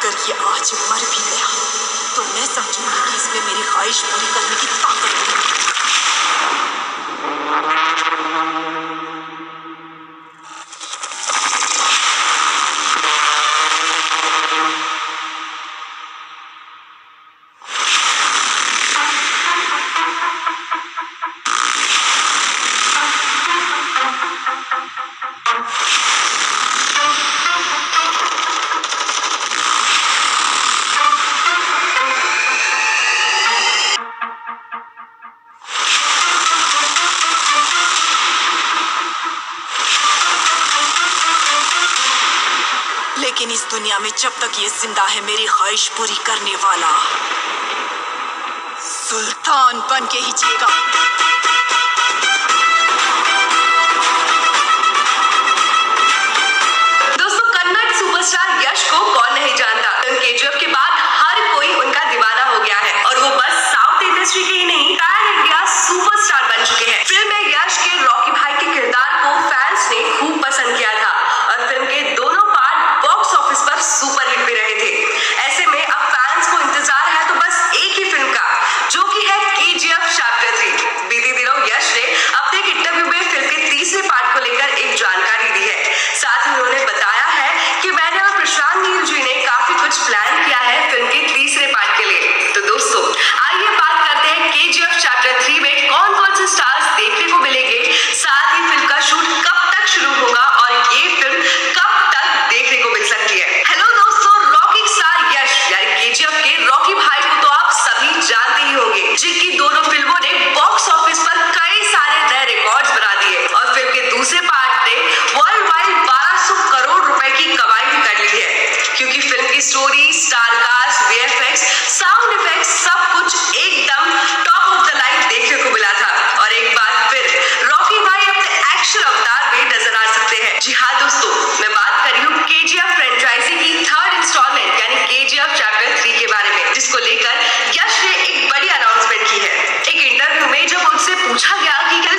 अगर ये आज मर भी गया तो मैं समझूंगी कि इसमें मेरी ख्वाहिश पूरी करने की ताकत है। लेकिन इस दुनिया में जब तक ये जिंदा है मेरी ख्वाहिश पूरी करने वाला सुल्तान बन के ही जिएगा। दोस्तों, कन्नड़ सुपरस्टार यश को कौन नहीं जानता। फिल्म केजीएफ के बाद हर कोई उनका दीवाना हो गया है और वो बस साउथ इंडस्ट्री के ही नहीं पैन इंडिया सुपरस्टार बन चुके हैं। फिल्म में यश के रॉकी भाई के किरदार को फैंस ने खूब पसंद किया था और फिल्म के दोनों पार्ट बॉक्स ऑफिस पर सुपर हिट भी रहे थे। ऐसे में अब फैंस को इंतजार है तो बस एक ही फिल्म का, जो कि है केजीएफ चैप्टर 3। बीते दिनों यश ने अपने एक इंटरव्यू में फिल्म के तीसरे पार्ट को लेकर एक जानकारी दी है। साथ ही उन्होंने बताया है कि मैंने और प्रशांत नील जी ने काफी कुछ प्लान किया है फिल्म के तीसरे पार्ट के लिए। तो दोस्तों, आइए बात करते हैं केजीएफ चैप्टर 3 में कौन कौन से स्टार्स देखने को मिलेंगे, साथ ही फिल्म का शूट कब तक शुरू होगा और ये फिल्म कब तक देखने को मिल सकती है। हेलो दोस्तों, रॉकी स्टार यश यानी केजीएफ के रॉकी भाई को तो आप सभी जानते ही होंगे, जिनकी दोनों फिल्मों ने बॉक्स ऑफिस पर कई सारे नए रिकॉर्ड्स बना दिए और फिल्म के दूसरे पार्ट ने वर्ल्ड वाइड 1200 करोड़ रुपए की कमाई भी कर ली है, क्योंकि फिल्म की story, star cast, VFX, sound effects सब कुछ एकदम टॉप ऑफ द लाइन देखने को मिला था। और एक बार फिर रॉकी भाई अपने एक्शन अवतार में नजर आ सकते हैं। जी हाँ दोस्तों, मैं बात कर रही हूँ केजीएफ फ्रेंचाइजी की थर्ड इंस्टॉलमेंट यानी केजीएफ चैप्टर 3 के बारे में, जिसको लेकर यश ने एक बड़ी अनाउंसमेंट की है। एक इंटरव्यू में जब उनसे पूछा गया कि क्या